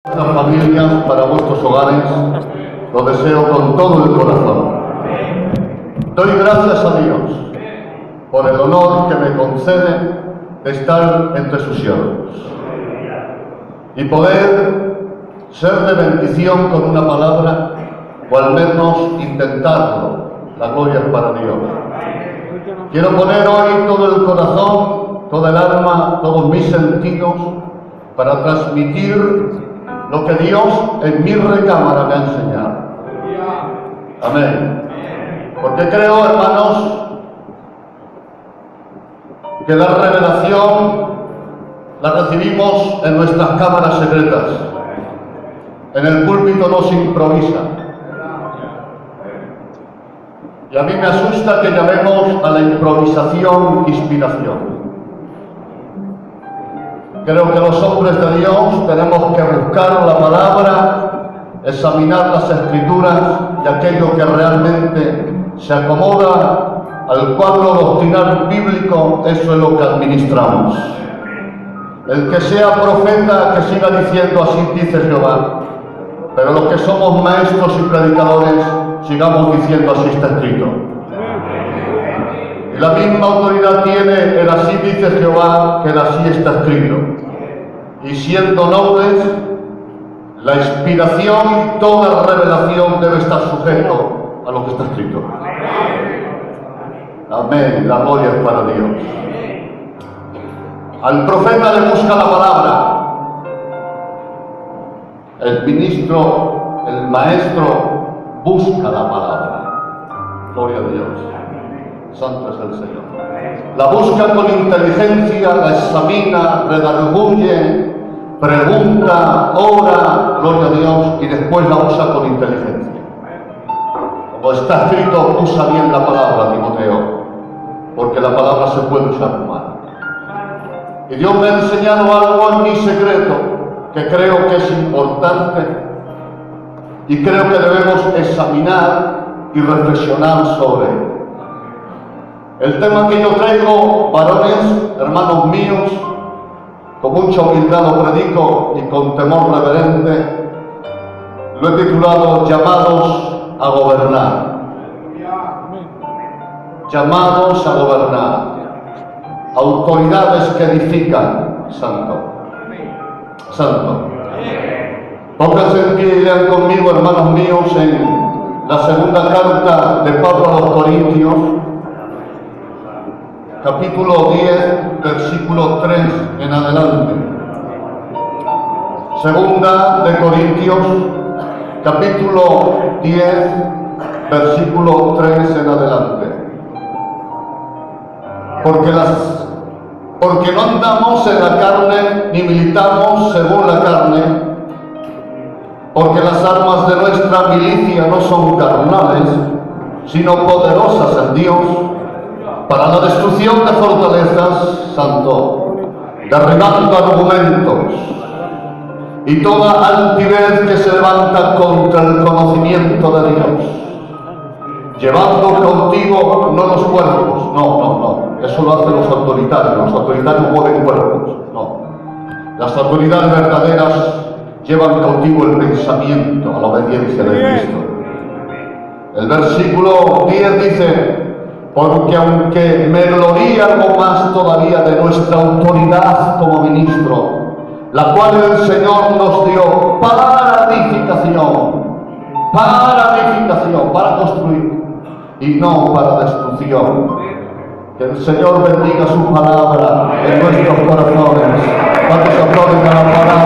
Vuestras familias, para vuestros hogares, lo deseo con todo el corazón. Doy gracias a Dios por el honor que me concede de estar entre sus siervos y poder ser de bendición con una palabra, o al menos intentarlo. La gloria es para Dios. Quiero poner hoy todo el corazón, toda el alma, todos mis sentidos para transmitir lo que Dios en mi recámara me ha enseñado. Amén. Porque creo, hermanos, que la revelación la recibimos en nuestras cámaras secretas. En el púlpito no se improvisa. Y a mí me asusta que llamemos a la improvisación inspiración. Creo que los hombres de Dios tenemos que buscar la palabra, examinar las escrituras y aquello que realmente se acomoda al cuadro doctrinal bíblico, eso es lo que administramos. El que sea profeta, que siga diciendo así dice Jehová, pero los que somos maestros y predicadores, sigamos diciendo así está escrito. Y la misma autoridad tiene el así dice Jehová que el así está escrito. Y siendo nobles, la inspiración y toda revelación debe estar sujeto a lo que está escrito. Amén, la gloria es para Dios. Al profeta le busca la palabra. El ministro, el maestro, busca la palabra. Gloria a Dios. Santo es el Señor. La busca con inteligencia, la examina, redarguye, pregunta, ora, gloria a Dios, y después la usa con inteligencia. Como está escrito, usa bien la palabra, Timoteo, porque la palabra se puede usar mal. Y Dios me ha enseñado algo en mi secreto, que creo que es importante, y creo que debemos examinar y reflexionar sobre él. El tema que yo traigo, varones, hermanos míos, con mucha humildad lo predico y con temor reverente, lo he titulado Llamados a gobernar. Llamados a gobernar. Autoridades que edifican. Santo. Santo. Pónganse en pie y lean conmigo, hermanos míos, en la segunda carta de Pablo a los Corintios, capítulo 10, versículo 3 en adelante. Segunda de Corintios, capítulo 10, versículo 3 en adelante. Porque no andamos en la carne, ni militamos según la carne, porque las armas de nuestra milicia no son carnales, sino poderosas en Dios, para la destrucción de fortalezas, santo, derribando argumentos y toda altivez que se levanta contra el conocimiento de Dios, llevando cautivo no los cuerpos, no, eso lo hacen los autoritarios mueven cuerpos, no. Las autoridades verdaderas llevan cautivo el pensamiento a la obediencia de Cristo. El versículo 10 dice: porque aunque me gloríe algo más todavía de nuestra autoridad como ministro, la cual el Señor nos dio para edificación, para construir y no para destrucción. Que el Señor bendiga su palabra en nuestros corazones. ¿Cuántos aplauden a la palabra?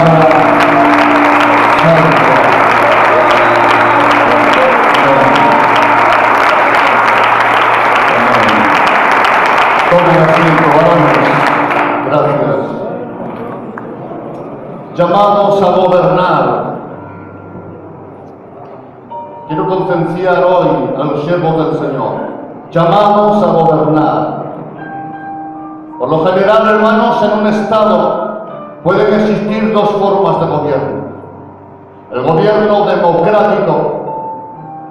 Tomen asiento, varones. Gracias. Llamados a gobernar. Quiero concienciar hoy a los siervos del Señor. Llamados a gobernar. Por lo general, hermanos, en un Estado pueden existir dos formas de gobierno. El gobierno democrático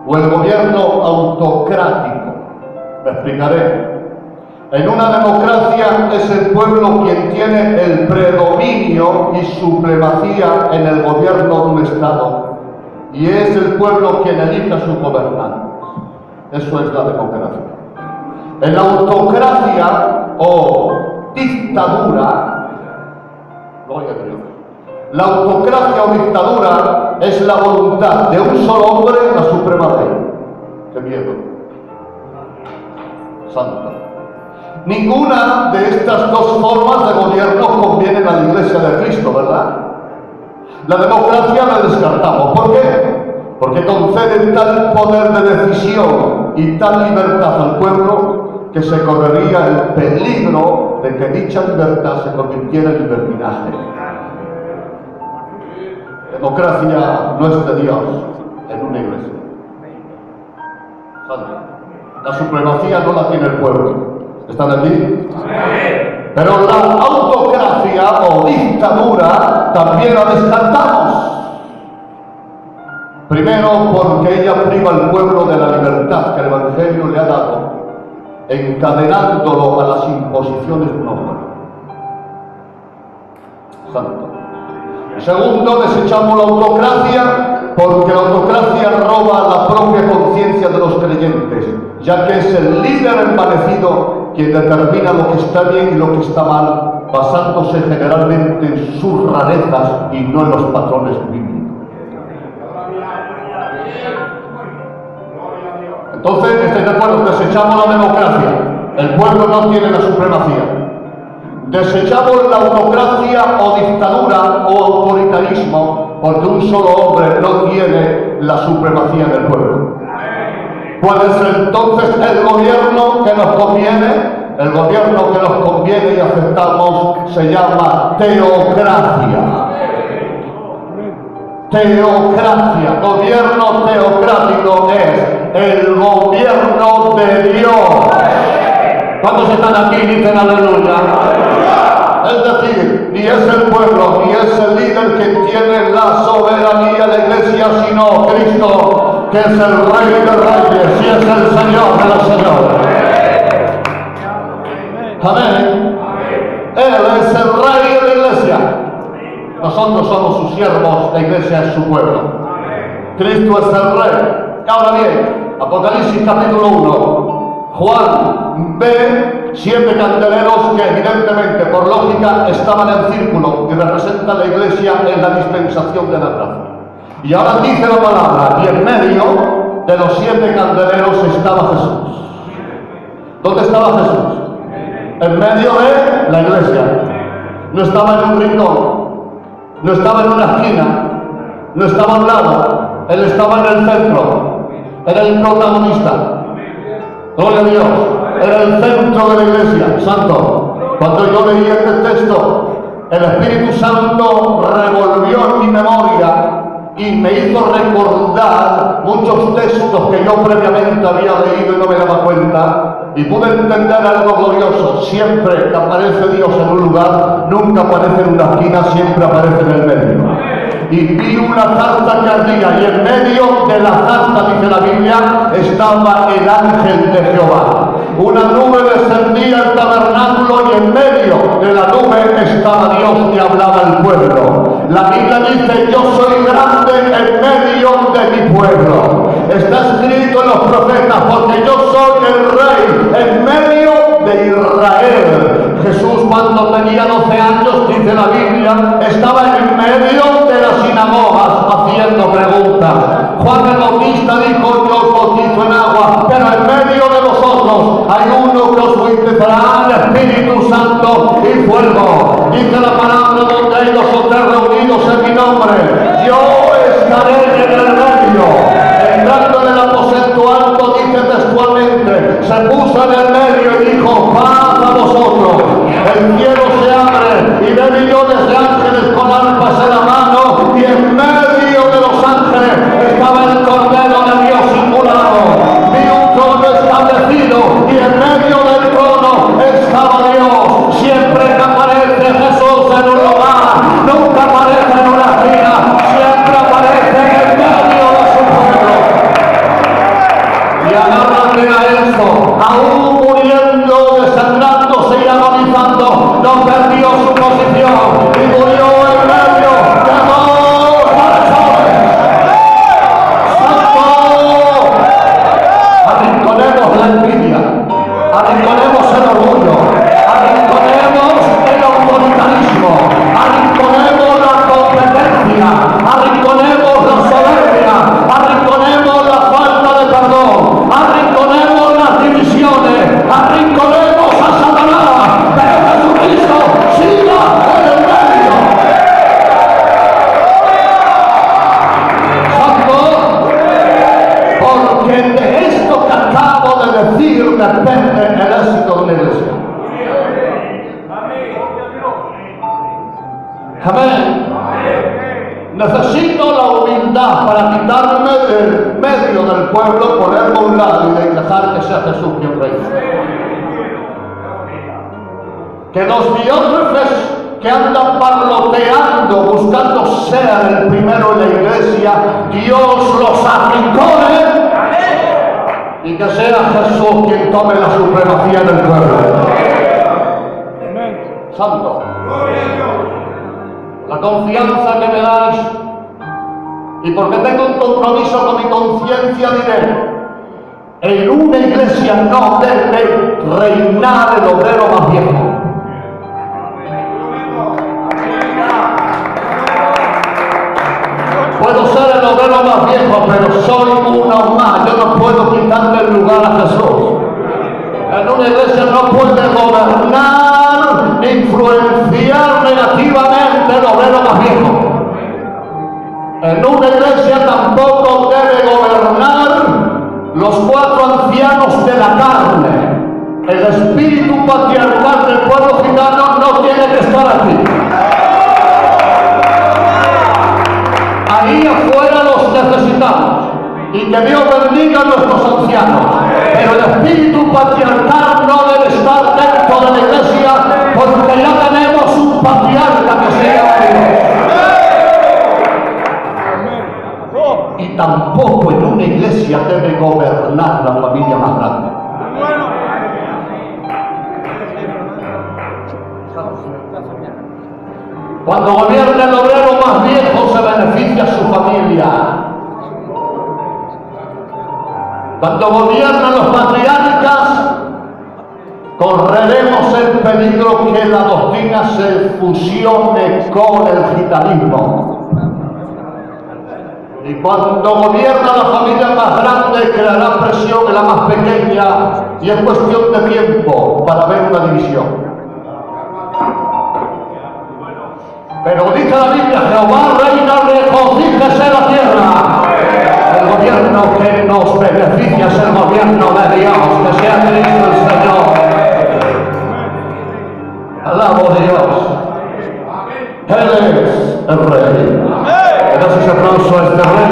o el gobierno autocrático. Me explicaré. En una democracia es el pueblo quien tiene el predominio y supremacía en el gobierno y es el pueblo quien elige a sus gobernantes. Eso es la democracia. En la autocracia o dictadura, gloria a Dios, la autocracia o dictadura es la voluntad de un solo hombre en la suprema ley. ¡Qué miedo! Santa. Ninguna de estas dos formas de gobierno conviene a la Iglesia de Cristo, ¿verdad? La democracia la descartamos. ¿Por qué? Porque concede tal poder de decisión y tal libertad al pueblo que se correría el peligro de que dicha libertad se convirtiera en libertinaje. Democracia no es de Dios en una iglesia. La supremacía no la tiene el pueblo. ¿Están aquí? Pero la autocracia o dictadura también la descartamos. Primero, porque ella priva al pueblo de la libertad que el Evangelio le ha dado, encadenándolo a las imposiciones de un hombre. Santo. Segundo, desechamos la autocracia porque la autocracia roba la propia conciencia de los creyentes, ya que es el líder envanecido quien determina lo que está bien y lo que está mal, basándose generalmente en sus rarezas y no en los patrones bíblicos. Entonces, ¿estáis de acuerdo? Desechamos la democracia. El pueblo no tiene la supremacía. Desechamos la autocracia o dictadura o autoritarismo porque un solo hombre no tiene la supremacía del pueblo. ¿Cuál es entonces el gobierno que nos conviene? El gobierno que nos conviene y aceptamos se llama teocracia. Teocracia, gobierno teocrático es el gobierno de Dios. ¿Cuántos están aquí y dicen aleluya? Es decir, ni es el pueblo, ni es el líder quien tiene la soberanía de la iglesia, sino Cristo, que es el Rey de Reyes y es el Señor de los Señores. Amén. Él es el Rey de la iglesia. Nosotros somos sus siervos, la iglesia es su pueblo. Cristo es el Rey. Ahora bien, Apocalipsis capítulo 1. Juan ve 7 candeleros que evidentemente, por lógica, estaban en círculo y representan la iglesia en la dispensación de la gracia. Y ahora dice la palabra, y en medio de los 7 candeleros estaba Jesús. ¿Dónde estaba Jesús? En medio de la iglesia. No estaba en un rincón, no estaba en una esquina, no estaba a un lado, Él estaba en el centro, era el protagonista. Gloria a Dios, era el centro de la iglesia, santo. Cuando yo leí este texto, el Espíritu Santo revolvió en mi memoria y me hizo recordar muchos textos que yo previamente había leído y no me daba cuenta, y pude entender algo glorioso. Siempre que aparece Dios en un lugar, nunca aparece en una esquina, siempre aparece en el medio. Y vi una zarza que ardía, y en medio de la zarza, dice la Biblia, estaba el ángel de Jehová. Una nube descendía al tabernáculo y en medio de la nube estaba Dios y hablaba al pueblo. La Biblia dice, yo soy grande en medio de mi pueblo. Está escrito en los profetas, porque yo soy el Rey en medio de Israel. Jesús, cuando tenía 12 años, dice la Biblia, estaba en medio de las sinagogas haciendo preguntas. Juan el Bautista dijo, yo os bautizo en agua, pero en medio de vosotros hay uno que os bautizará en Espíritu Santo y fuego. Dice la palabra, donde hay 2 o 3 reunidos en mi nombre, yo estaré en el medio. Entrando en el aposento alto, dice textualmente, se puso en el medio y dijo, paz a vosotros. El cielo se abre y ve millones de ángeles con arpas en la mano, y en medio de los ángeles estaba el Cordero de Dios inmolado. Vi un trono establecido y en medio del trono estaba Dios. Siempre que aparece Jesús en un lugar, nunca aparece en una esquina, tenido la humildad para quitarme del medio del pueblo, ponerme a un lado y dejar que sea Jesús quien reine. Que los diótrefes que andan parloteando, buscando ser el primero en la iglesia, Dios los arrincone y que sea Jesús quien tome la supremacía del pueblo. Santo, la confianza que me dais y porque tengo un compromiso con mi conciencia, diré: en una iglesia no debe reinar el obrero más viejo. Puedo ser el obrero más viejo, pero soy uno más. Yo no puedo quitarle el lugar a Jesús. En una iglesia no puede gobernar ni influenciar negativamente el obrero más viejo. En una iglesia tampoco debe gobernar los 4 ancianos de la carne. El espíritu patriarcal del pueblo gitano no tiene que estar aquí. Ahí afuera los necesitamos y que Dios bendiga a nuestros ancianos, pero el espíritu patriarcal no debe estar dentro de la iglesia porque ya tenemos un patriarca que se llama Dios. Y tampoco en una iglesia debe gobernar la familia más grande. Cuando gobierna el obrero más viejo se beneficia a su familia. Cuando gobiernan los patriarcas correremos el peligro que la doctrina se fusione con el gitanismo. Y cuando gobierna la familia más grande creará presión en la más pequeña y es cuestión de tiempo para ver una división. Pero dice la Biblia: Jehová reina, regocíjese la tierra. El gobierno que nos beneficia es el gobierno de Dios, que sea Cristo el Señor. Alabo a Dios. Él es el Rey. Gracias, aplauso a este Rey.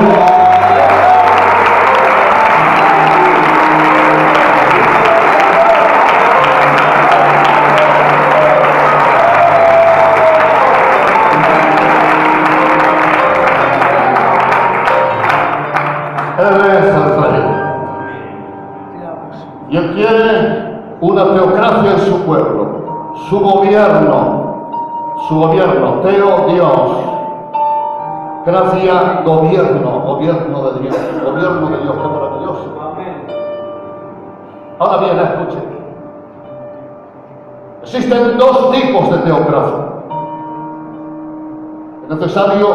Y él quiere una teocracia en su pueblo, su gobierno, teo, Dios, gracia, gobierno de Dios, qué maravilloso. Ahora bien, escuchen, existen 2 tipos de teocracia. Es necesario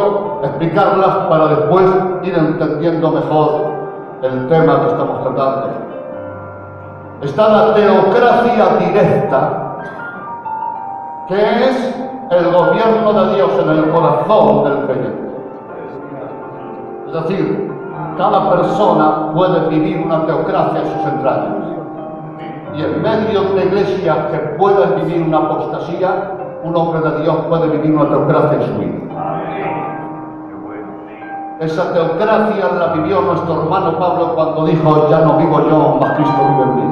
explicarlas para después ir entendiendo mejor el tema que estamos tratando. Está la teocracia directa, que es el gobierno de Dios en el corazón del creyente. Es decir, cada persona puede vivir una teocracia en sus entrañas. Y en medio de una iglesia que pueda vivir una apostasía, un hombre de Dios puede vivir una teocracia en su vida. Esa teocracia la vivió nuestro hermano Pablo cuando dijo: ya no vivo yo, mas Cristo vive en mí.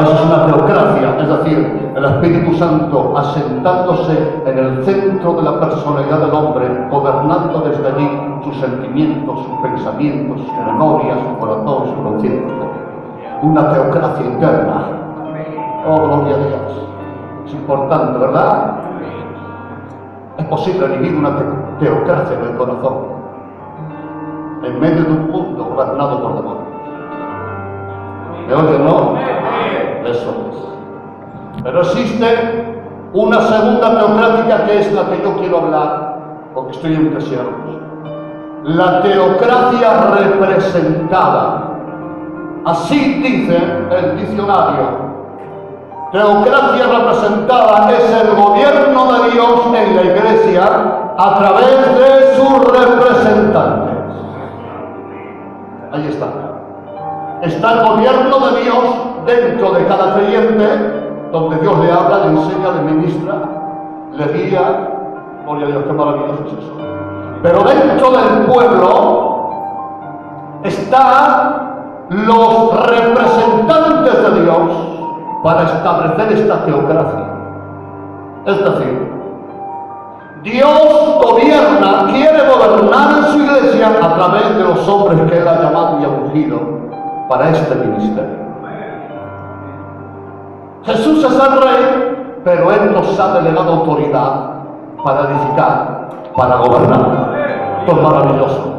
Esa es una teocracia, es decir, el Espíritu Santo asentándose en el centro de la personalidad del hombre, gobernando desde allí sus sentimientos, sus pensamientos, sus memorias, su corazón, su conciencia. Una teocracia interna. Oh, gloria a Dios. Es importante, ¿verdad? Es posible vivir una teocracia en el corazón, en medio de un mundo gobernado por demonios. ¿Me oyen, no? Eso es. Pero existe una segunda teocrática que es la que yo quiero hablar, porque estoy en cristianos. La teocracia representada. Así dice el diccionario. Teocracia representada es el gobierno de Dios en la iglesia a través de sus representantes. Ahí está. Está el gobierno de Dios dentro de cada creyente, donde Dios le habla, le enseña, le ministra, le guía. Gloria a Dios, qué maravilloso es eso. Pero dentro del pueblo están los representantes de Dios para establecer esta teocracia. Es decir, Dios gobierna, quiere gobernar en su iglesia a través de los hombres que Él ha llamado y ha ungido para este ministerio. Jesús es el Rey, pero Él nos ha delegado autoridad para edificar, para gobernar. Esto es maravilloso.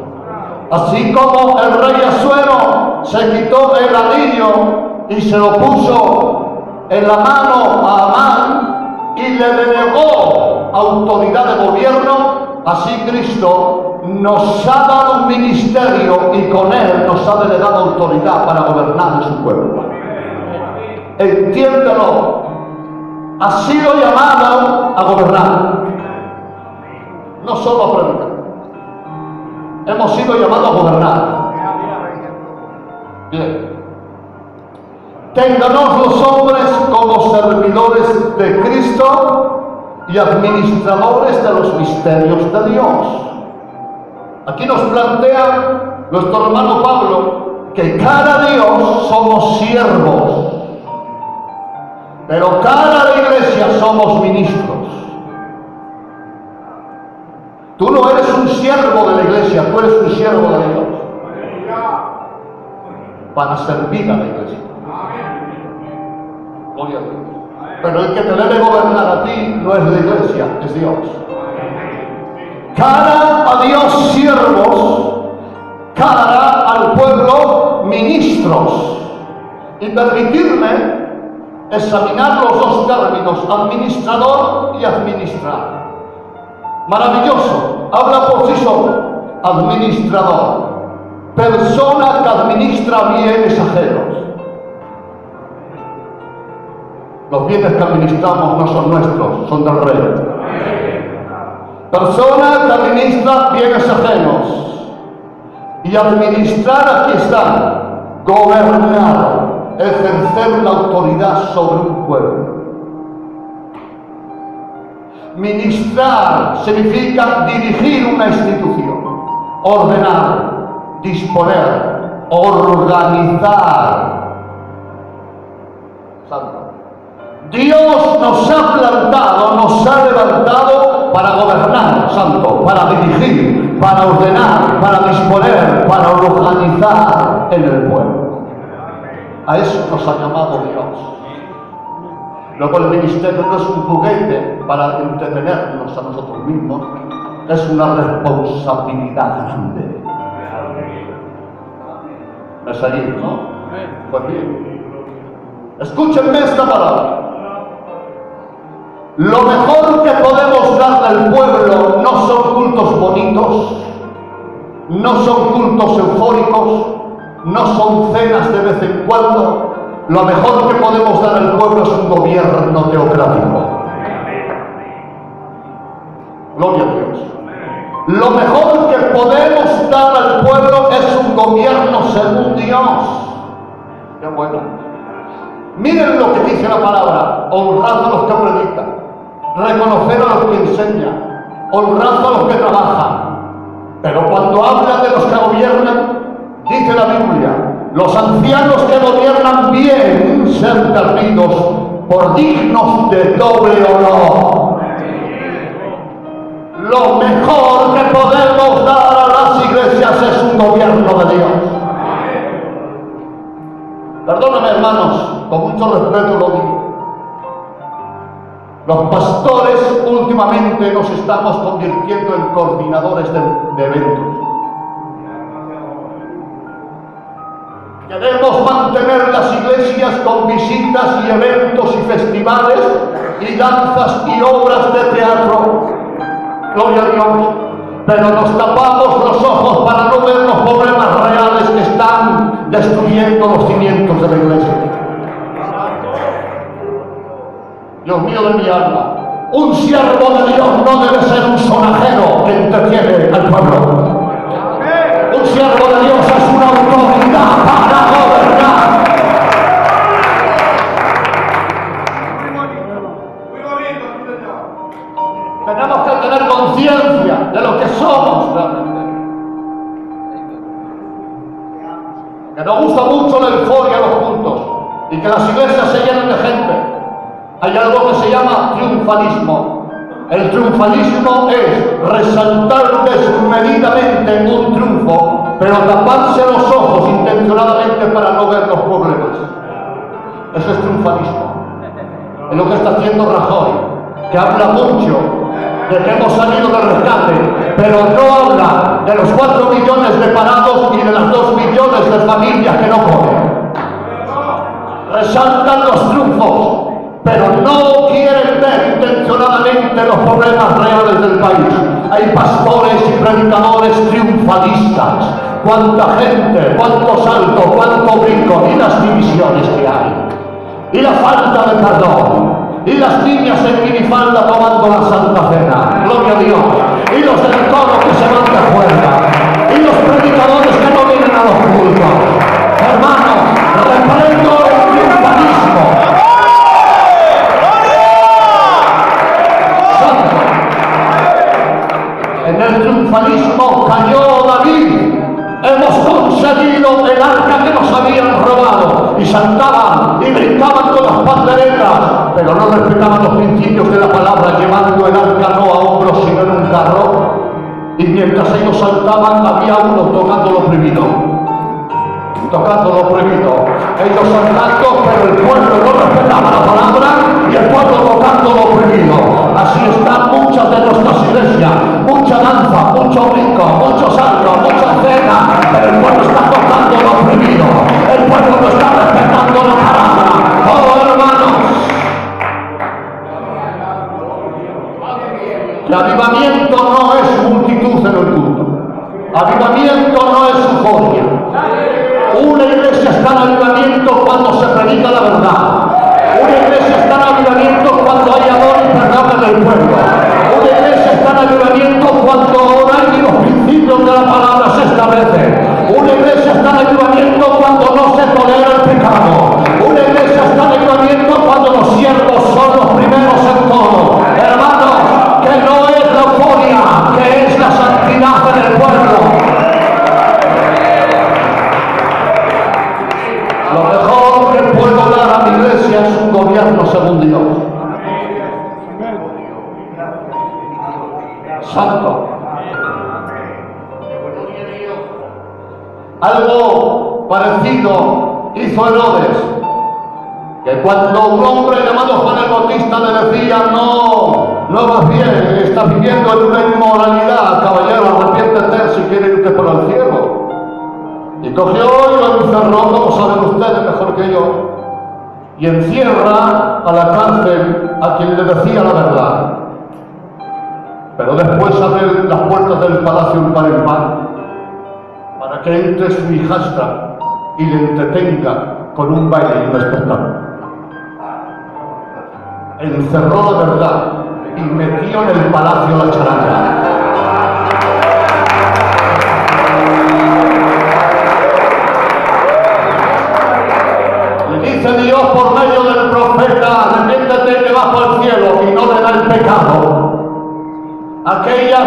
Así como el rey Asuero se quitó el anillo y se lo puso en la mano a Amán y le delegó autoridad de gobierno, así Cristo nos ha dado un ministerio y con Él nos ha delegado autoridad para gobernar en su pueblo. Entiéndelo, ha sido llamado a gobernar, no solo a predicar. Hemos sido llamados a gobernar. Bien. Ténganos los hombres como servidores de Cristo y administradores de los misterios de Dios. Aquí nos plantea nuestro hermano Pablo que cada Dios somos siervos, pero cada iglesia somos ministros. Tú no eres un siervo de la iglesia, tú eres un siervo de Dios para servir a la iglesia. Gloria a Dios. Pero el que te debe gobernar a ti no es la iglesia, es Dios. Cara a Dios siervos, cara al pueblo ministros. Y permitirme examinar los dos términos, administrador y administrar. Maravilloso, habla por sí solo. Administrador, persona que administra bienes ajenos. Los bienes que administramos no son nuestros, son del rey. Persona que administra bienes ajenos. Y administrar, aquí está, gobernar, ejercer la autoridad sobre un pueblo. Ministrar significa dirigir una institución, ordenar, disponer, organizar. Santo. Dios nos ha plantado, nos ha levantado para gobernar, Santo, para dirigir, para ordenar, para disponer, para organizar en el pueblo. A eso nos ha llamado Dios. Luego el ministerio no es un juguete para entretenernos a nosotros mismos, es una responsabilidad grande. ¿Es allí, no? Pues bien, escúchenme esta palabra. Lo mejor que podemos darle al pueblo no son cultos bonitos, no son cultos eufóricos, no son cenas de vez en cuando. Lo mejor que podemos dar al pueblo es un gobierno teocrático. Gloria a Dios. Lo mejor que podemos dar al pueblo es un gobierno según Dios. Qué bueno. Miren lo que dice la palabra: honrad a los que predican, reconocer a los que enseñan, honrad a los que trabajan. Pero cuando habla de los que gobiernan, dice la Biblia: los ancianos que gobiernan bien ser tenidos por dignos de doble honor. Lo mejor que podemos dar a las iglesias es un gobierno de Dios. Perdóname, hermanos, con mucho respeto lo digo. Los pastores últimamente nos estamos convirtiendo en coordinadores de eventos. Queremos mantener las iglesias con visitas y eventos y festivales y danzas y obras de teatro. Gloria a Dios. Pero nos tapamos los ojos para no ver los problemas reales que están destruyendo los cimientos de la iglesia. Dios mío de mi alma, un siervo de Dios no debe ser un sonajero que entretiene al pueblo. Un siervo de Dios es una autoridad para gobernar. Tenemos que tener conciencia de lo que somos que nos gusta mucho la euforia, los cultos, y que las iglesias se llenan de gente. Hay algo que se llama triunfalismo. El triunfalismo es resaltar desmedidamente un triunfo, pero taparse los ojos intencionadamente para no ver los problemas. Eso es triunfalismo. Es lo que está haciendo Rajoy, que habla mucho de que hemos salido del rescate, pero no habla de los 4 millones de parados y de las 2 millones de familias que no comen. Resaltan los triunfos, pero no quieren ver intencionadamente los problemas reales del país. Hay pastores y predicadores triunfalistas. Cuánta gente, cuánto salto, cuánto brinco, y las divisiones que hay, y la falta de perdón, y las niñas en minifalda tomando la Santa Cena, gloria a Dios, y los del coro que se van de fuera, y los predicadores que no vienen a los cultos. Hermanos, reprendo el triunfalismo. En el triunfalismo cayó David. Hemos conseguido el arca que nos habían robado, y saltaban y brincaban con las panderetas, pero no respetaban los principios de la palabra, llevando el arca no a hombros sino en un carro. Y mientras ellos saltaban había uno tocando lo prohibido, ellos saltando, pero el pueblo no respetaba la palabra y el pueblo tocando lo prohibido. Así están muchas de nuestras iglesias, mucha danza, mucho brinco, mucho salto, mucha cena, pero el pueblo está tocando lo prohibido, el pueblo no está respetando la palabra. Oh, hermanos, el avivamiento no es multitud en el culto, avivamiento no es euforia. Una iglesia está en avivamiento cuando se predica la verdad. Una iglesia está en avivamiento cuando hay amor y perdón en el pueblo. Una iglesia está en avivamiento cuando ahora y los principios de la palabra se establecen. Una iglesia está en avivamiento cuando no se tolera el pecado. Una iglesia está en avivamiento cuando los siervos son los primeros en todo. Hermanos, que no es la euforia, que es la santidad en el pueblo. Lo mejor que puedo dar a mi iglesia es un gobierno según Dios. Santo. Algo parecido hizo Herodes, que cuando un hombre llamado Juan el Bautista le decía, no vas bien, estás viviendo en una inmoralidad, caballero, arrepiéntete si quiere irte para el cielo. Y cogió y lo encerró, como saben ustedes mejor que yo, y encierra a la cárcel a quien le decía la verdad. Pero después abre las puertas del palacio un par en par, para que entre su hijastra y le entretenga con un baile y un espectáculo. Encerró la verdad y metió en el palacio la charanga. Dice Dios por medio del profeta, arrepiéntete que vas al cielo, y no le da el pecado. Aquella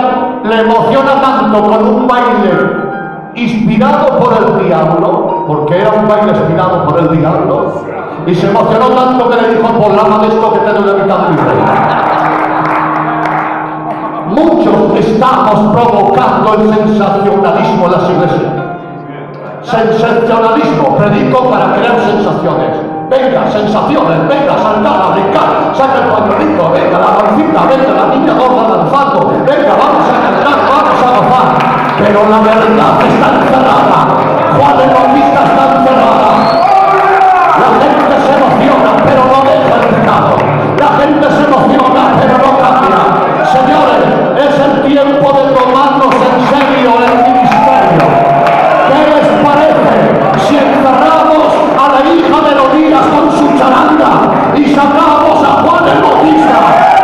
le emociona tanto con un baile inspirado por el diablo, porque era un baile inspirado por el diablo, y se emocionó tanto que le dijo, por lama de esto que te doy la mitad de mi reino. Muchos estamos provocando el sensacionalismo en las iglesias. Sensacionalismo, predico para crear sensaciones. Venga, sensaciones, venga, saltar, a brincar, saca el pañuelito, venga, la pancita, venga, la niña gorda lanzando, venga, vamos a cantar, vamos a gozar. Pero la verdad está encerrada. Juan el Bautista está encerrada. La gente se emociona, pero no deja el pecado. La gente se emociona, pero no cambia. Señores, es el tiempo de tomarnos en serio el ministerio. ¿Qué les parece si encerramos a la hija de Herodías con su charanga y sacamos a Juan el Bautista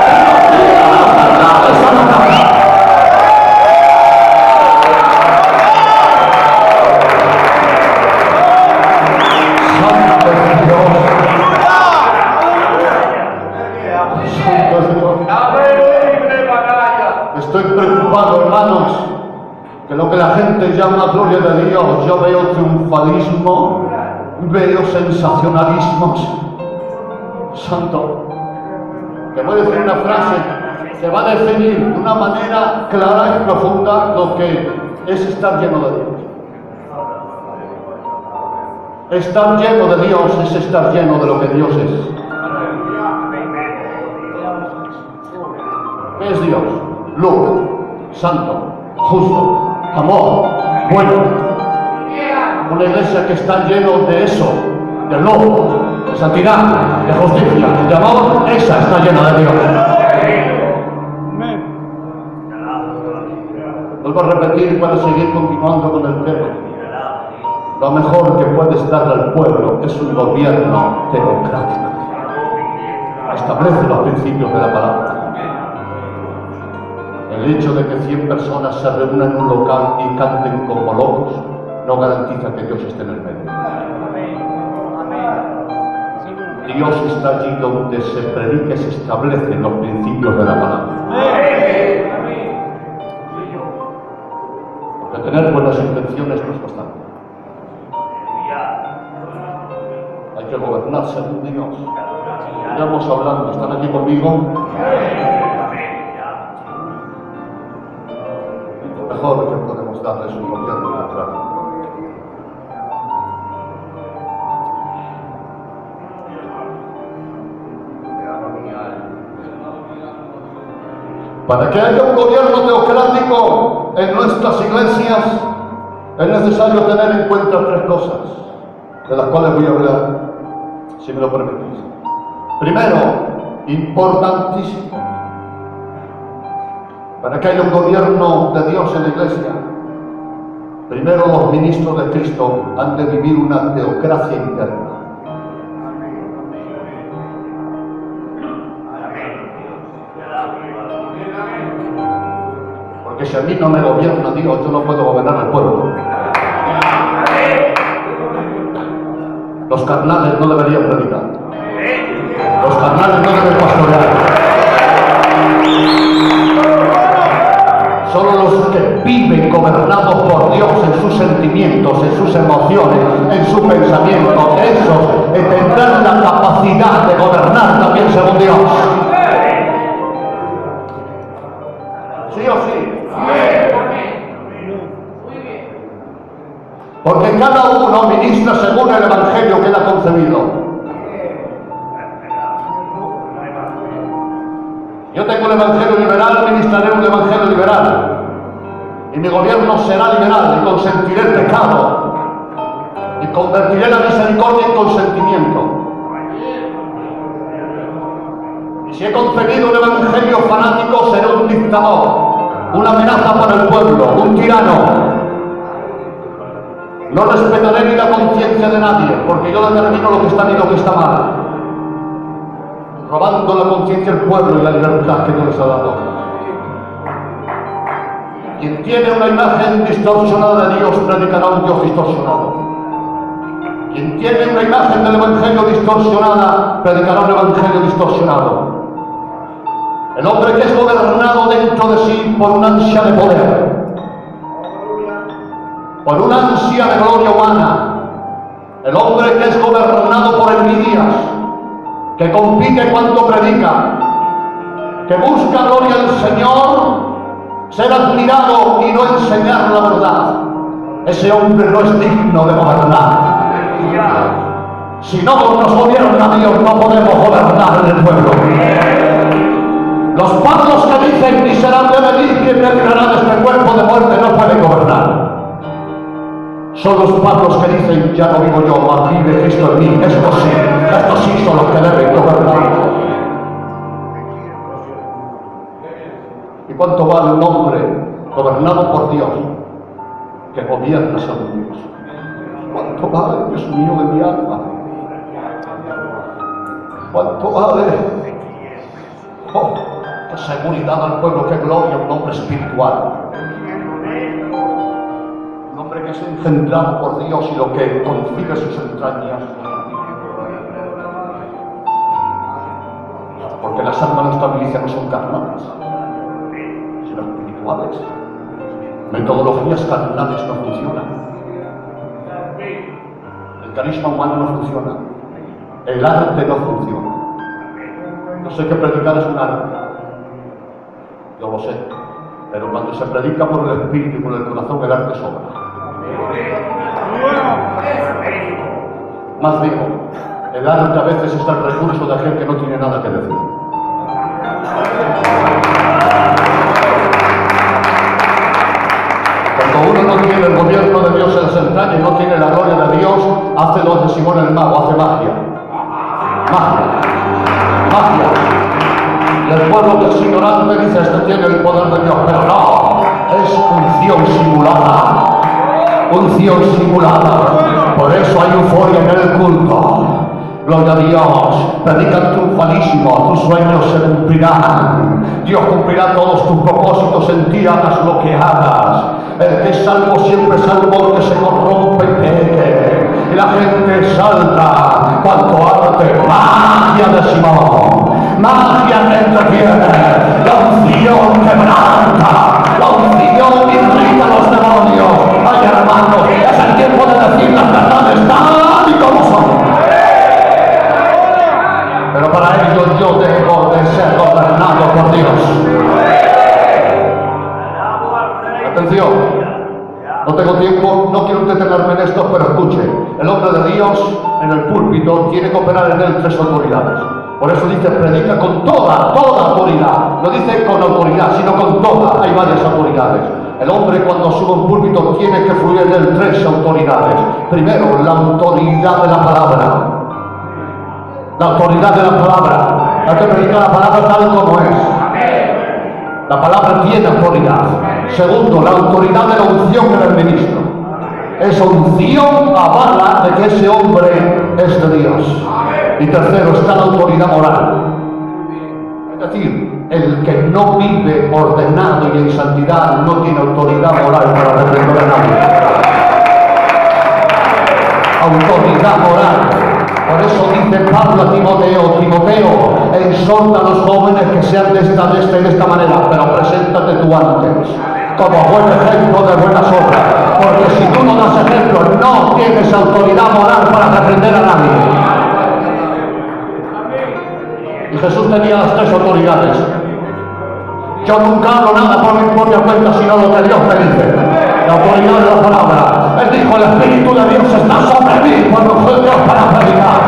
que nos diga las verdades a la cara? llama gloria de Dios, yo veo triunfalismo, veo sensacionalismos. Santo, te voy a decir una frase que va a definir de una manera clara y profunda lo que es estar lleno de Dios. Estar lleno de Dios es estar lleno de lo que Dios es. ¿Qué es Dios? Luz, santo, justo, amor, bueno. Una iglesia que está lleno de eso, de luz, de santidad, de justicia, de amor, esa está llena de Dios. Vuelvo a repetir para seguir continuando con el tema. Lo mejor que puedes darle al pueblo es un gobierno democrático. Establece los principios de la palabra. El hecho de que 100 personas se reúnan en un local y canten como locos no garantiza que Dios esté en el medio. Dios está allí donde se predica y se establecen los principios de la palabra. Porque tener buenas intenciones no es bastante. Hay que gobernar según Dios. Estamos hablando, ¿están aquí conmigo? Lo mejor que podemos darles es un gobierno democrático. Para que haya un gobierno teocrático en nuestras iglesias es necesario tener en cuenta 3 cosas, de las cuales voy a hablar, si me lo permitís. Primero, importantísimo, para que haya un gobierno de Dios en la iglesia, primero los ministros de Cristo han de vivir una teocracia interna. Porque si a mí no me gobierna Dios, yo no puedo gobernar al pueblo. Los carnales no deberían predicar. Los carnales no deben pastorear. Solo los que viven gobernados por Dios en sus sentimientos, en sus emociones, en su pensamiento, esos tendrán la capacidad de gobernar también según Dios. ¿Sí o sí? Porque cada uno ministra según el evangelio que él ha concebido. Yo tengo el evangelio liberal, ministraré un evangelio liberal. Y mi gobierno será liberal y consentiré el pecado. Y convertiré la misericordia en consentimiento. Y si he concebido un evangelio fanático, seré un dictador, una amenaza para el pueblo, un tirano. No respetaré ni la conciencia de nadie, porque yo determino lo que está bien y lo que está mal, robando la conciencia del pueblo y la libertad que Dios les ha dado. Quien tiene una imagen distorsionada de Dios predicará un Dios distorsionado. Quien tiene una imagen del evangelio distorsionada predicará un evangelio distorsionado. El hombre que es gobernado dentro de sí por una ansia de poder, por una ansia de gloria humana, el hombre que es gobernado por envidias, que compite cuando predica, que busca gloria al Señor, ser admirado y no enseñar la verdad, ese hombre no es digno de gobernar. Si no nos gobierna Dios, no podemos gobernar en el pueblo. Los pablos que dicen miserable de mí, quien me librará de este cuerpo de muerte, no pueden gobernar. Son los pablos que dicen, ya no vivo yo, mas vive Cristo en mí. Estos sí son los que deben gobernar. ¿Y cuánto vale un hombre gobernado por Dios que gobierna según Dios? ¿Cuánto vale, Dios mío, de mi alma? ¿Cuánto vale? Oh, qué seguridad al pueblo, qué gloria, un hombre espiritual. Un hombre que es engendrado por Dios y lo que concibe sus entrañas. Porque las almas de nuestra milicia no son carnales, sino espirituales. metodologías carnales no funcionan. El carisma humano no funciona. El arte no funciona. Yo sé que predicar es un arte. Yo lo sé. Pero cuando se predica por el espíritu y por el corazón, el arte sobra. Más digo, el arte a veces es el recurso de aquel que no tiene nada que decir. Cuando uno no tiene el gobierno de Dios en las entrañas y no tiene la gloria de Dios, hace lo de Simón el Mago, hace magia. Magia. Magia. Y el pueblo que es ignorante dice, este tiene el poder de Dios, pero no, es unción simulada. Unción simulada. Por eso hay euforia en el culto. Gloria a Dios, predican triunfalísimo, tus sueños se cumplirán. Dios cumplirá todos tus propósitos en ti, hagas lo que hagas. El que es salvo siempre es salvo, el que se corrompe y peque. Y la gente salta, cuanto arte, magia de Simón, magia que entretiene, la unción quebranta, la unción irrita a los demonios. Ay, hermanos, es el tiempo de decir las verdades tal y como son. Pero para ello yo debo de ser gobernado por Dios. Atención, no tengo tiempo, no quiero detenerme en esto, pero escuche. El hombre de Dios en el púlpito tiene que operar en él tres autoridades. Por eso dice, predica con toda autoridad. No dice con autoridad, sino con toda. Hay varias autoridades. El hombre cuando sube un púlpito tiene que fluir en él tres autoridades. Primero, la autoridad de la palabra. La autoridad de la palabra. Hay que predicar la palabra tal como es. La palabra tiene autoridad. Segundo, la autoridad de la unción en el ministro. Esa unción avala de que ese hombre es de Dios. Y tercero, está la autoridad moral. Es decir, el que no vive ordenado y en santidad no tiene autoridad moral para reprender a nadie. Autoridad moral. Por eso dice Pablo a Timoteo, exhorta a los jóvenes que sean de esta y de esta manera, pero preséntate tú antes, como buen ejemplo de buenas obras, porque si tú no das ejemplo, no tienes autoridad moral para reprender a nadie. Y Jesús tenía las tres autoridades. Yo nunca hablo nada por mi propia cuenta, sino lo que Dios me dice. La autoridad de la palabra. Él dijo, el Espíritu de Dios está sobre mí cuando fue Dios para predicar.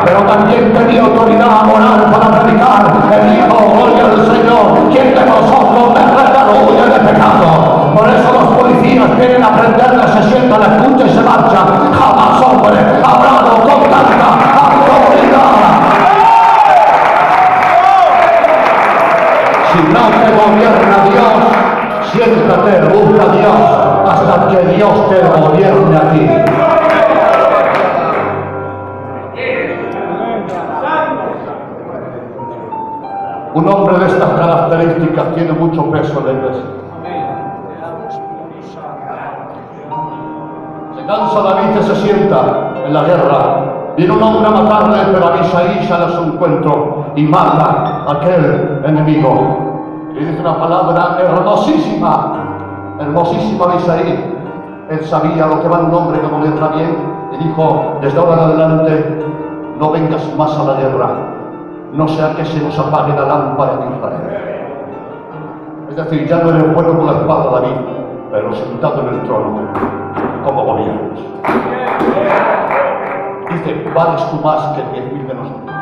Pero también tenía autoridad moral para predicar. Él dijo, gloria al Señor, ¿quién de nosotros me redarguye de pecado? Por eso los policías vienen a prenderle, se sientan, la escucha y se marchan. Jamás hombre ha hablado con tanta autoridad. Si no te gobierna Dios, siéntate, busca a Dios hasta que Dios te gobierne a ti. Un hombre de estas características tiene mucho peso en la iglesia. Se cansa David y se sienta en la guerra. Viene un hombre a matarle, pero Abisaí sale a su encuentro y mata a aquel enemigo. Y dice una palabra hermosísima, hermosísima Abisaí. Él sabía lo que va en un hombre que gobierna bien y dijo, desde ahora en adelante no vengas más a la guerra, no sea que se nos apague la lámpara de Israel. Es decir, ya no eres bueno con la espada, David, pero sentado en el trono, como gobiernas. Dice, vales tú más que 10.000 de nosotros.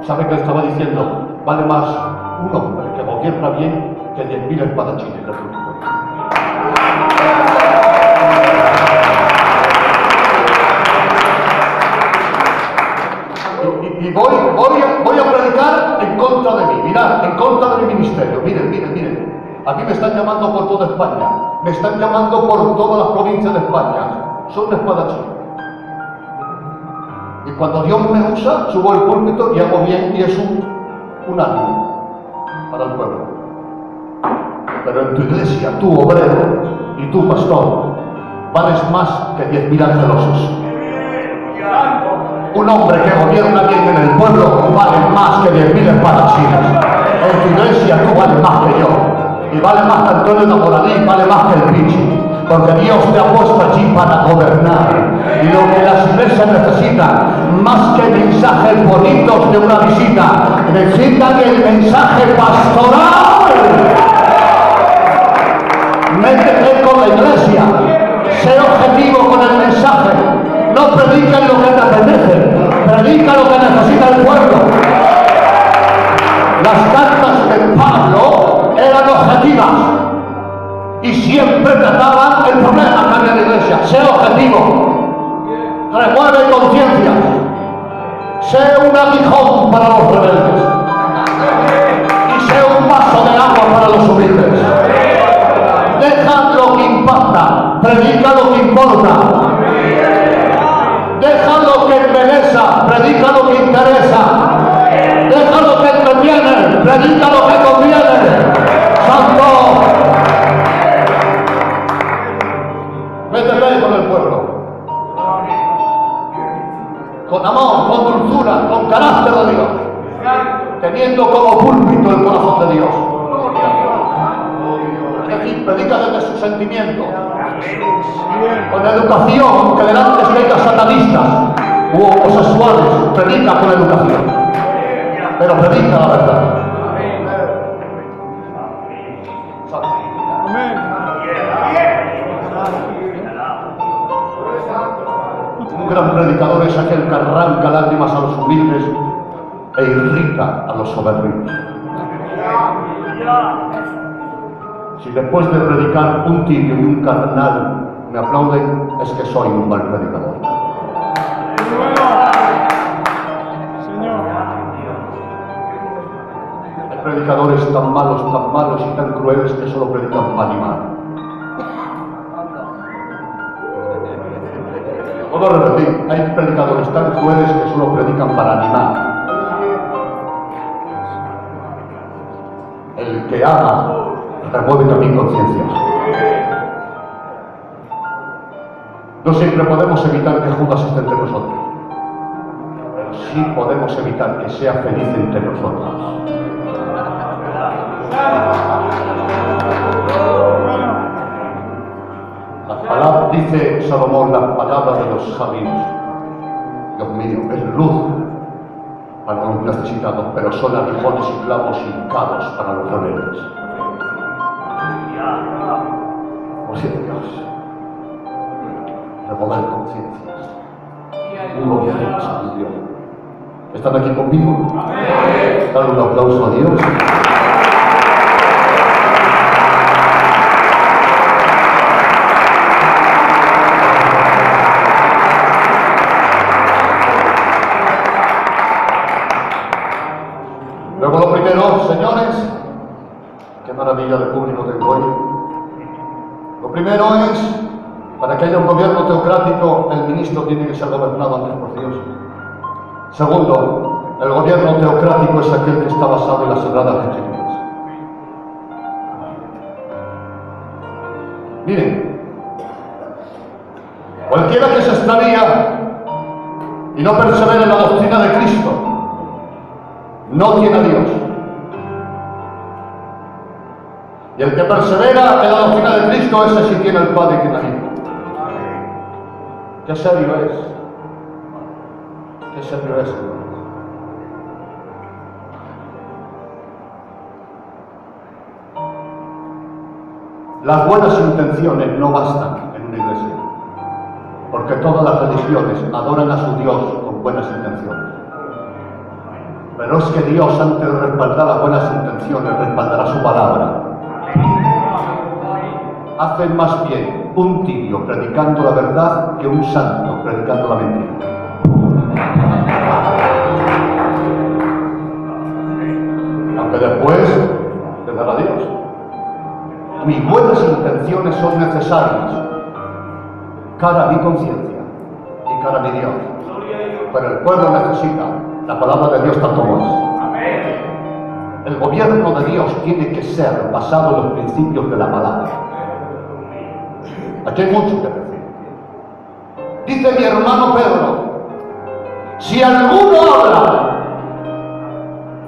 ¿Sabe qué estaba diciendo? Vale más un hombre que gobierna bien que 10.000 espadachines del mundo. Y voy a predicar en contra de mí, mirad, en contra de mi ministerio. Miren. A mí me están llamando por toda España, me están llamando por todas las provincias de España. Soy un espadachín. Y cuando Dios me usa, subo al púlpito y hago bien y es un ánimo para el pueblo. Pero en tu iglesia, tú obrero y tú pastor, vales más que 10.000 angelosos. Un hombre que gobierna bien en el pueblo vale más que 10.000 espadachines. En tu iglesia tú vales más que yo. Y vale más que Antonio Namoradí, vale más que el Pichi. Porque Dios te ha puesto allí para gobernar. Y lo que las iglesias necesitan, más que mensajes bonitos de una visita, necesitan el mensaje pastoral. Métete con la iglesia, sé objetivo con el mensaje. No predica lo que te apetece, predica lo que necesita el pueblo. Las cartas de Pablo eran objetivas y siempre trataban el problema que había en la iglesia. Sé objetivo, remueve conciencias, sé un aguijón para los rebeldes y sé un vaso de agua para los humildes. Deja lo que impacta, predica lo que importa. Deja lo que interesa, predica lo que interesa. Deja lo que conviene, predica lo que conviene. Santo. Métete con el pueblo. Con amor, con dulzura, con carácter de Dios. Teniendo como púlpito el corazón de Dios. Es decir, predica desde su sentimiento. Con educación, que delante se haya satanistas u homosexuales, predica con educación. Pero predica la verdad. Un gran predicador es aquel que arranca lágrimas a los humildes e irrita a los soberbios. Si después de predicar un tibio y un carnal me aplauden, es que soy un mal predicador. Hay predicadores tan malos y tan crueles que solo predican para animar. Puedo repetir, hay predicadores tan crueles que solo predican para animar. El que ama remueve también conciencias. No siempre podemos evitar que Judas esté entre nosotros, pero sí podemos evitar que sea feliz entre nosotros. La palabra, dice Salomón, la palabra de los sabios, Dios mío, es luz para los necesitados, pero son aguijones y clavos hincados para los rebeldes. Oh sí, Dios, remover conciencias, un gobierno sabiduría. ¿Están aquí conmigo? Dar un aplauso a Dios. Luego lo primero, señores, qué maravilla de público tengo hoy. Lo primero es, para que haya un gobierno teocrático, el ministro tiene que ser gobernado antes por Dios. Segundo, el gobierno teocrático es aquel que está basado en las Sagradas Escrituras. Miren, cualquiera que se extravía y no persevera en la doctrina de Cristo, no tiene a Dios. Y el que persevera en la doctrina de Cristo, ese sí tiene al Padre que tiene al Hijo. Qué serio es. Qué serio es. Las buenas intenciones no bastan en una iglesia, porque todas las religiones adoran a su Dios con buenas intenciones. Pero es que Dios, antes de respaldar las buenas intenciones, respaldará su palabra. Hace más bien un tibio predicando la verdad que un santo predicando la mentira. Aunque después te dará Dios. Mis buenas intenciones son necesarias cara a mi conciencia y cara a mi Dios. Pero el pueblo necesita la palabra de Dios tanto más. El gobierno de Dios tiene que ser basado en los principios de la palabra. Aquí hay mucho que decir. Dice mi hermano Pedro, si alguno habla,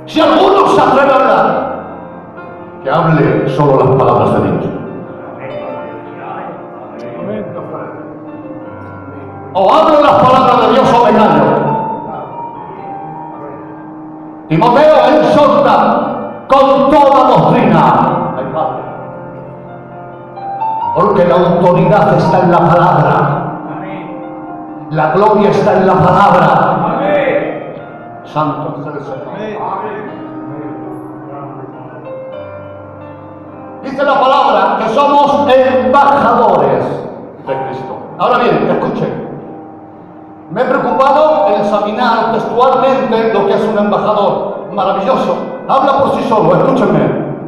si alguno se atreve a hablar, que hable solo las palabras de Dios. O hablo las palabras de Dios o me callo. Timoteo, exhorta con toda doctrina. Porque la autoridad está en la palabra. La gloria está en la palabra. Santo es el Señor. Dice la palabra que somos embajadores de Cristo. Ahora bien, escuchen. Me he preocupado en examinar textualmente lo que es un embajador. Maravilloso. Habla por sí solo, escúchenme.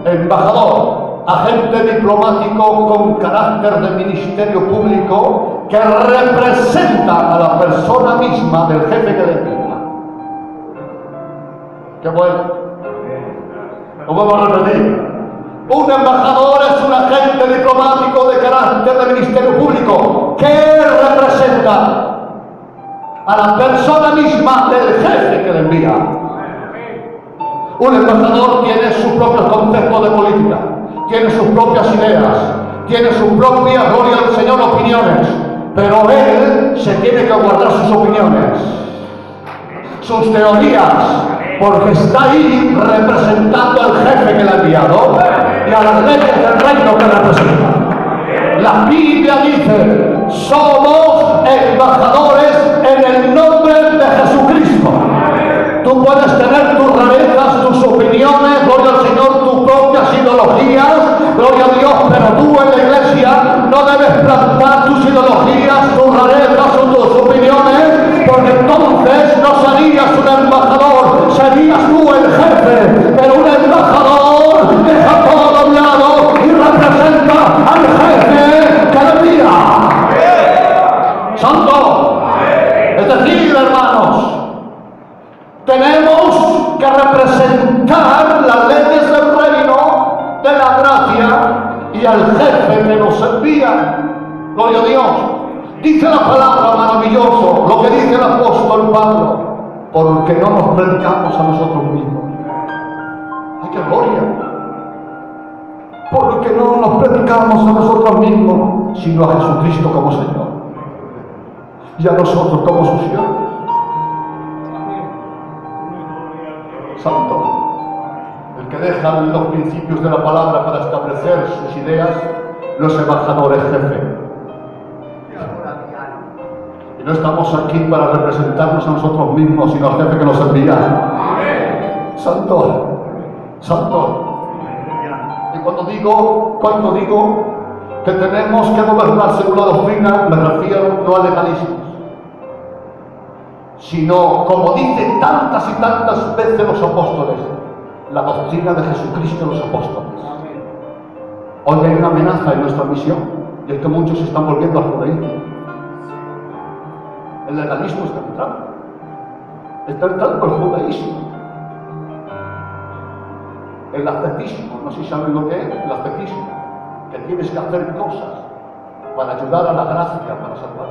Embajador, agente diplomático con carácter de ministerio público que representa a la persona misma del jefe que le envía. Qué bueno. Lo vuelvo a repetir. Un embajador es un agente diplomático de carácter de ministerio público que representa a la persona misma del jefe que le envía. Un embajador tiene sus propios conceptos de política, tiene sus propias ideas, tiene sus propias, gloria al Señor, opiniones, pero él se tiene que guardar sus opiniones, sus teorías, porque está ahí representando al jefe que le ha enviado y a las leyes del reino que representa. La Biblia dice, somos embajadores en el nombre de Jesucristo. Tú puedes tener tus rarezas, tus opiniones, gloria al Señor, tus propias ideologías, gloria a Dios, pero tú en la iglesia no debes plantar tus ideologías, tus rarezas o tus opiniones, porque entonces no serías un embajador, serías tú el jefe, pero un embajador deja todo a un lado y representa al jefe que le envía. Santo. Es decir, hermanos, tenemos que representar las leyes del reino, de la gracia y al jefe que nos envía. Gloria a Dios. Dice la palabra, maravilloso, lo que dice el apóstol Pablo, porque no nos predicamos a nosotros mismos. ¡Ay, qué gloria! Porque no nos predicamos a nosotros mismos, sino a Jesucristo como Señor y a nosotros como sus siervos. Santo. El que deja los principios de la palabra para establecer sus ideas, no es embajador, es jefe. Y no estamos aquí para representarnos a nosotros mismos, sino al jefe que nos envía. Santo. Santo. Y cuando digo que tenemos que gobernar según la doctrina, me refiero no al legalismo, sino, como dicen tantas y tantas veces los apóstoles, la doctrina de Jesucristo en los apóstoles. Hoy hay una amenaza en nuestra misión, y es que muchos se están volviendo al judaísmo. El legalismo está entrando el judaísmo. El ascetismo, no sé si saben lo que es el ascetismo, que tienes que hacer cosas para ayudar a la gracia, para salvar.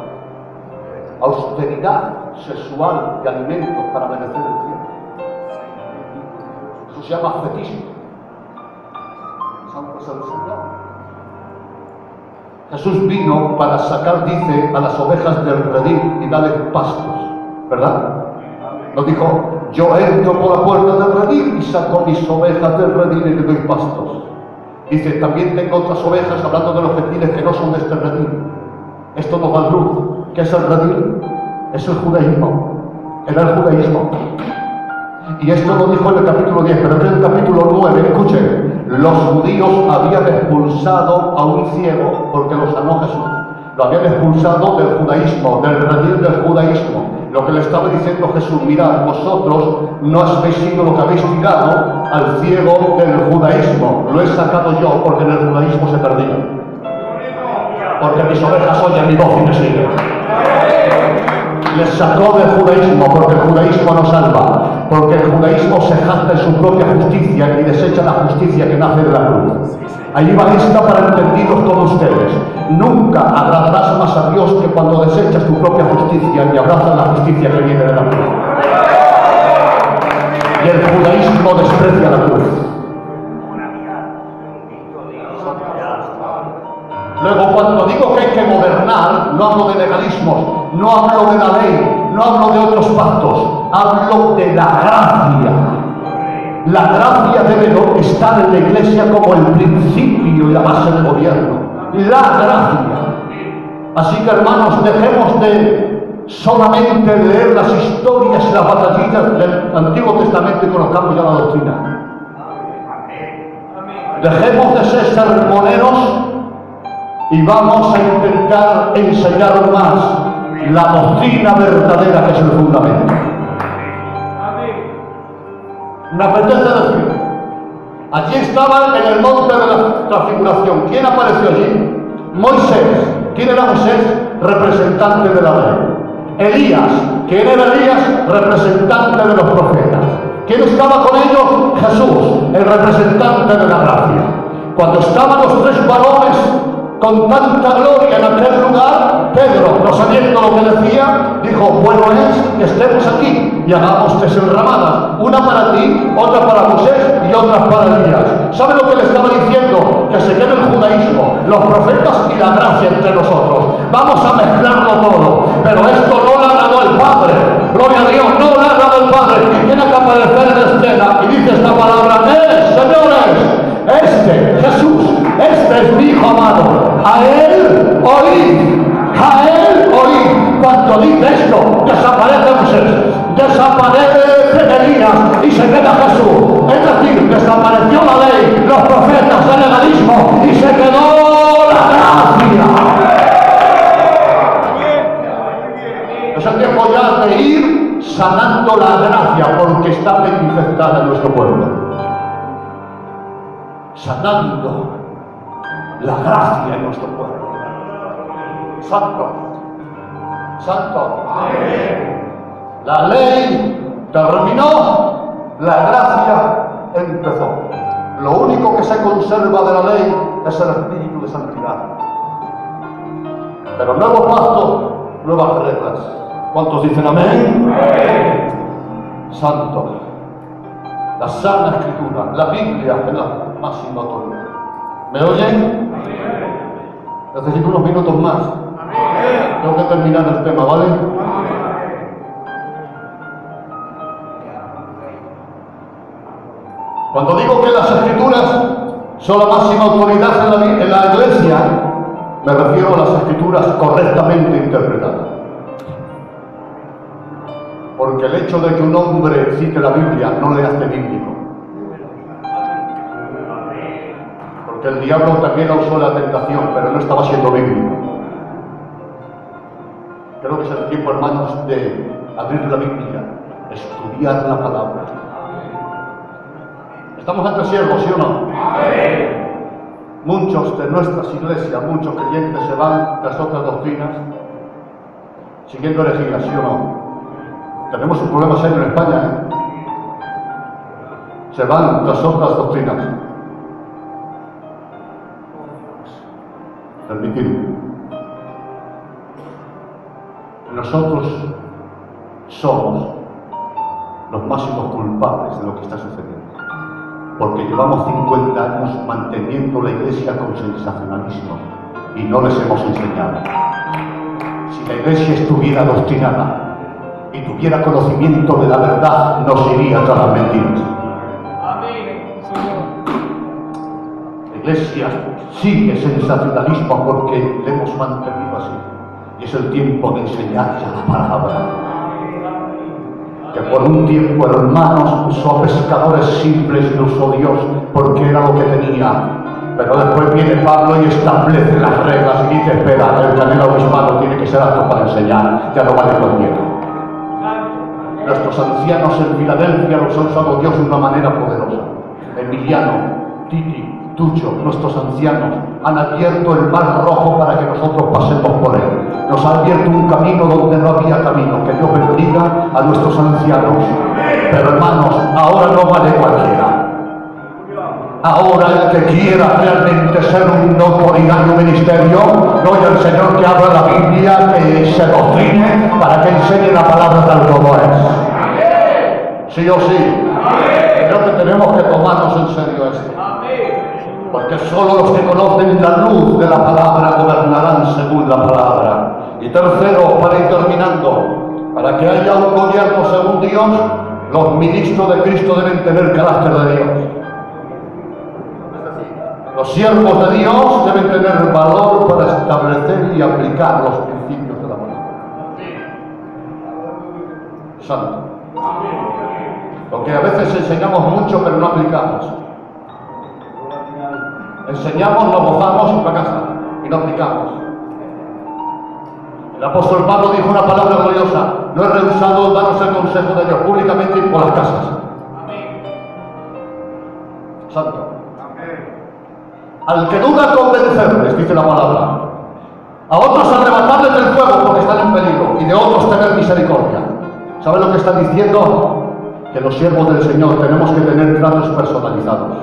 Austeridad sexual y alimentos para merecer el cielo. Eso se llama ascetismo. Santo es el Señor. Jesús vino para sacar, dice, a las ovejas del redil y darles pastos, ¿verdad? Nos dijo, yo entro por la puerta del redil y saco mis ovejas del redil y les doy pastos. Dice, también tengo otras ovejas, hablando de los gentiles que no son de este redil. Esto nos da luz. ¿Qué es el redil? Es el judaísmo. Era el judaísmo. Y esto lo dijo en el capítulo 10, pero en el capítulo 9, escuchen, los judíos habían expulsado a un ciego porque lo sanó Jesús. Lo habían expulsado del judaísmo, del redil del judaísmo. Lo que le estaba diciendo Jesús, mirad, vosotros no habéis sido lo que habéis tirado al ciego del judaísmo. Lo he sacado yo porque en el judaísmo se perdía. Porque mis ovejas oyen mi voz y me siguen. Les sacó del judaísmo porque el judaísmo no salva. Porque el judaísmo se jacta en su propia justicia y desecha la justicia que nace de la cruz. Allí va esta para entendidos todos ustedes. Nunca agradarás más a Dios que cuando desechas tu propia justicia y abrazas la justicia que viene de la cruz. Y el judaísmo desprecia la cruz. gobernar, no hablo de legalismos, no hablo de la ley, no hablo de otros pactos, hablo de la gracia. La gracia debe estar en la Iglesia como el principio y la base del gobierno. La gracia. Así que, hermanos, dejemos de solamente leer las historias y las batallitas del Antiguo Testamento y conozcamos ya la doctrina. Dejemos de ser sermoneros y vamos a intentar enseñar más la doctrina verdadera, que es el fundamento. Me apetece decir, allí estaban en el monte de la transfiguración. ¿Quién apareció allí? Moisés. ¿Quién era Moisés? Representante de la ley. Elías. ¿Quién era Elías? Representante de los profetas. ¿Quién estaba con ellos? Jesús, el representante de la gracia. Cuando estaban los tres varones con tanta gloria en aquel lugar, Pedro, no sabiendo lo que decía, dijo: bueno es que estemos aquí y hagamos tres enramadas, una para ti, otra para Moisés y otra para Elías. ¿Sabe lo que le estaba diciendo? Que se quede el judaísmo, los profetas y la gracia entre nosotros. Vamos a mezclarlo todo, pero esto no lo ha dado el Padre. Gloria a Dios, no lo ha dado el Padre. Y tiene que aparecer en escena y dice esta palabra: señores, Jesús, este es mi Hijo amado, a él oíd, a él oíd. Cuando dice esto, desaparece Moisés, desaparece Elías y se queda Jesús. Es decir, desapareció la ley, los profetas, el legalismo y se quedó la gracia. Es el tiempo ya de ir sanando la gracia, porque está manifestada en nuestro pueblo. Sanando la gracia en nuestro pueblo. Santo, santo. La ley terminó, la gracia empezó. Lo único que se conserva de la ley es el espíritu de santidad. Pero nuevo pacto, nuevas reglas. ¿Cuántos dicen amén? Santo. La sana escritura, la Biblia es la máxima autoridad. ¿Me oyen? Necesito unos minutos más. Tengo que terminar el tema, ¿vale? Cuando digo que las escrituras son la máxima autoridad en la iglesia, me refiero a las escrituras correctamente interpretadas. Porque el hecho de que un hombre cite la Biblia no le hace bíblico. Porque el diablo también usó la tentación, pero no estaba siendo bíblico. Creo que es el tiempo, hermanos, de abrir la Biblia, estudiar la palabra. ¿Estamos ante siervos, sí o no? Muchos de nuestras iglesias, muchos creyentes se van tras otras doctrinas, siguiendo herejías, ¿sí o no? Tenemos un problema serio en España, ¿eh? Se van tras otras doctrinas. Permitidme. Nosotros somos los máximos culpables de lo que está sucediendo. Porque llevamos 50 años manteniendo la iglesia con sensacionalismo y no les hemos enseñado. Si la iglesia estuviera adoctrinada y tuviera conocimiento de la verdad, no se iría tras las mentiras. La iglesia sigue sensacionalismo porque le hemos mantenido así. Y es el tiempo de enseñar ya la palabra. Que por un tiempo, hermanos, usó a pescadores simples y lo usó Dios porque era lo que tenía. Pero después viene Pablo y establece las reglas y dice: espera, el canelo obispado tiene que ser apto para enseñar, ya no vale cualquiera. Nuestros ancianos en Filadelfia los ha usado Dios de una manera poderosa. Emiliano, Titi, Tucho, nuestros ancianos han abierto el mar rojo para que nosotros pasemos por él. Nos ha abierto un camino donde no había camino. Que Dios bendiga a nuestros ancianos. Pero hermanos, ahora no vale cualquiera. Ahora el que quiera realmente ser un autoridad y un ministerio, no hay el Señor que abra la Biblia, que se doctrine para que enseñe la palabra tal como es. Sí o sí. Creo que tenemos que tomarnos en serio esto. Porque solo los que conocen la luz de la palabra gobernarán según la palabra. Y tercero, para ir terminando, para que haya un gobierno según Dios, los ministros de Cristo deben tener carácter de Dios. Los siervos de Dios deben tener valor para establecer y aplicar los principios de la palabra. Santo. Lo que a veces enseñamos mucho pero no aplicamos. Enseñamos, nos gozamos y para casa y no aplicamos. El apóstol Pablo dijo una palabra gloriosa: no he rehusado daros el consejo de Dios públicamente y por las casas. Santo. Al que duda convencerles, dice la palabra. A otros arrebatarles del fuego porque están en peligro, y de otros tener misericordia. ¿Saben lo que está diciendo? Que los siervos del Señor tenemos que tener tratos personalizados,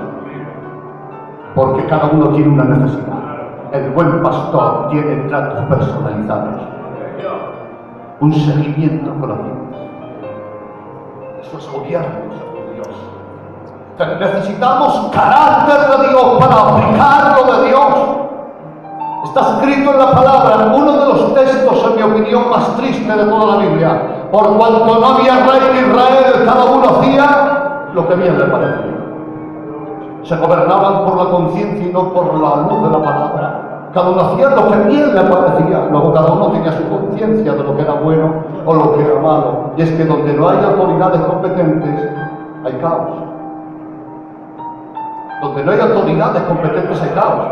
porque cada uno tiene una necesidad. El buen pastor tiene tratos personalizados, un seguimiento con los niños. Eso es gobierno de Dios. Necesitamos carácter de Dios para aplicar lo de Dios. Está escrito en la palabra, uno de los textos, en mi opinión, más triste de toda la Biblia. Por cuanto no había rey en Israel, cada uno hacía lo que bien le parecía. Se gobernaban por la conciencia y no por la luz de la palabra. Cada uno hacía lo que bien le parecía. Luego cada uno tenía su conciencia de lo que era bueno o lo que era malo. Y es que donde no hay autoridades competentes, hay caos. Donde no hay autoridades competentes, hay caos.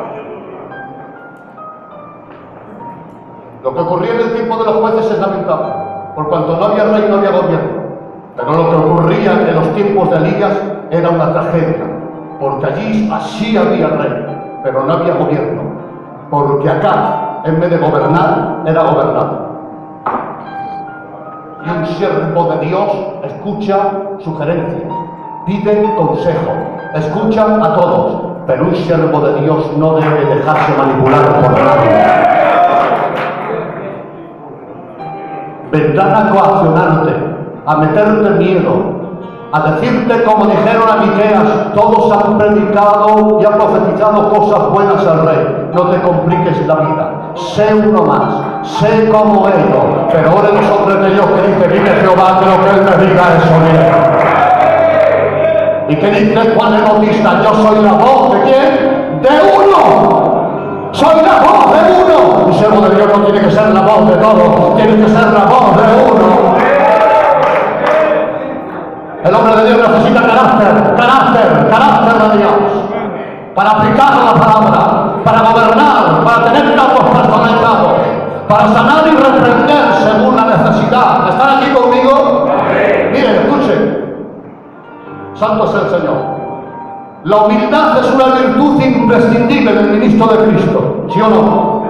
Lo que ocurría en el tiempo de los jueces es lamentable. Por cuanto no había rey, no había gobierno. Pero lo que ocurría en los tiempos de Elías era una tragedia. Porque allí así había rey, pero no había gobierno. Porque acá, en vez de gobernar, era gobernado. Y un siervo de Dios escucha sugerencias, pide consejo, escucha a todos. Pero un siervo de Dios no debe dejarse manipular por nadie. Vendrán a coaccionarte, a meterte miedo, a decirte, como dijeron a Miqueas: todos han predicado y han profetizado cosas buenas al rey. No te compliques la vida. Sé uno más, sé como ellos. Pero oren los hombres de Dios que dice: vive Jehová, que lo que él me diga es bien. Y que dice Juan el Bautista: yo soy la voz de quién? De uno. Soy la voz de uno. Un siervo de Dios no tiene que ser la voz de todos, tiene que ser la voz de uno. El hombre de Dios necesita carácter de Dios, para aplicar la palabra, para gobernar, para tener campos personalizados, para sanar y reprender según la necesidad. ¿Están aquí conmigo? Miren, escuchen. Santo es el Señor. La humildad es una virtud imprescindible del ministro de Cristo, ¿sí o no?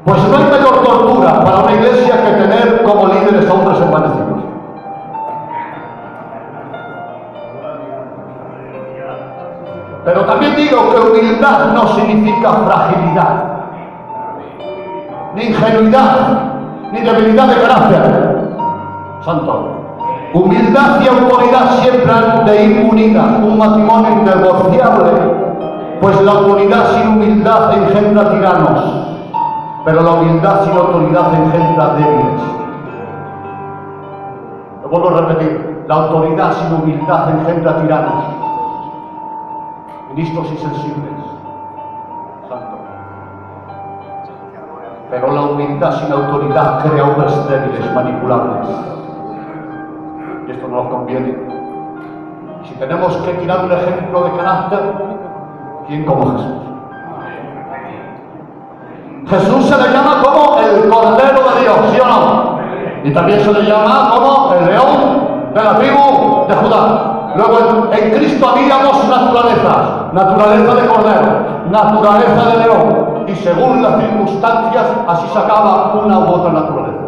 Pues no hay mayor tortura para una iglesia que tener como líderes hombres envanecidos. Pero también digo que humildad no significa fragilidad, ni ingenuidad, ni debilidad de carácter. Santo. Humildad y autoridad siempre han de ir unidas, un matrimonio innegociable, pues la autoridad sin humildad engendra tiranos, pero la humildad sin autoridad engendra débiles. Lo vuelvo a repetir: la autoridad sin humildad engendra tiranos, ministros insensibles. Santo. Pero la humildad sin autoridad crea hombres débiles, manipulables. Y esto no nos conviene. Si tenemos que tirar un ejemplo de carácter, ¿quién como Jesús? Jesús se le llama como el Cordero de Dios, ¿sí o no? Y también se le llama como el león de la tribu de Judá. Luego en Cristo había dos naturalezas: naturaleza de cordero, naturaleza de león. Y según las circunstancias, así sacaba una u otra naturaleza.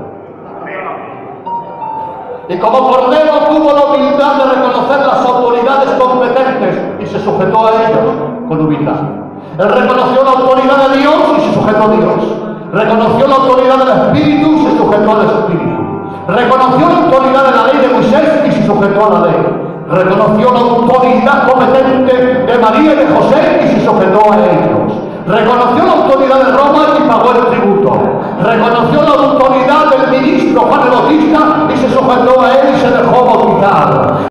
Y como cordero tuvo la humildad de reconocer las autoridades competentes y se sujetó a ellos con humildad. Él reconoció la autoridad de Dios y se sujetó a Dios. Reconoció la autoridad del Espíritu y se sujetó al Espíritu. Reconoció la autoridad de la ley de Moisés y se sujetó a la ley. Reconoció la autoridad competente Reconoció la autoridad de Roma y pagó el tributo. Reconoció la autoridad del ministro Juan el Bautista y se sujetó a él y se dejó bautizar.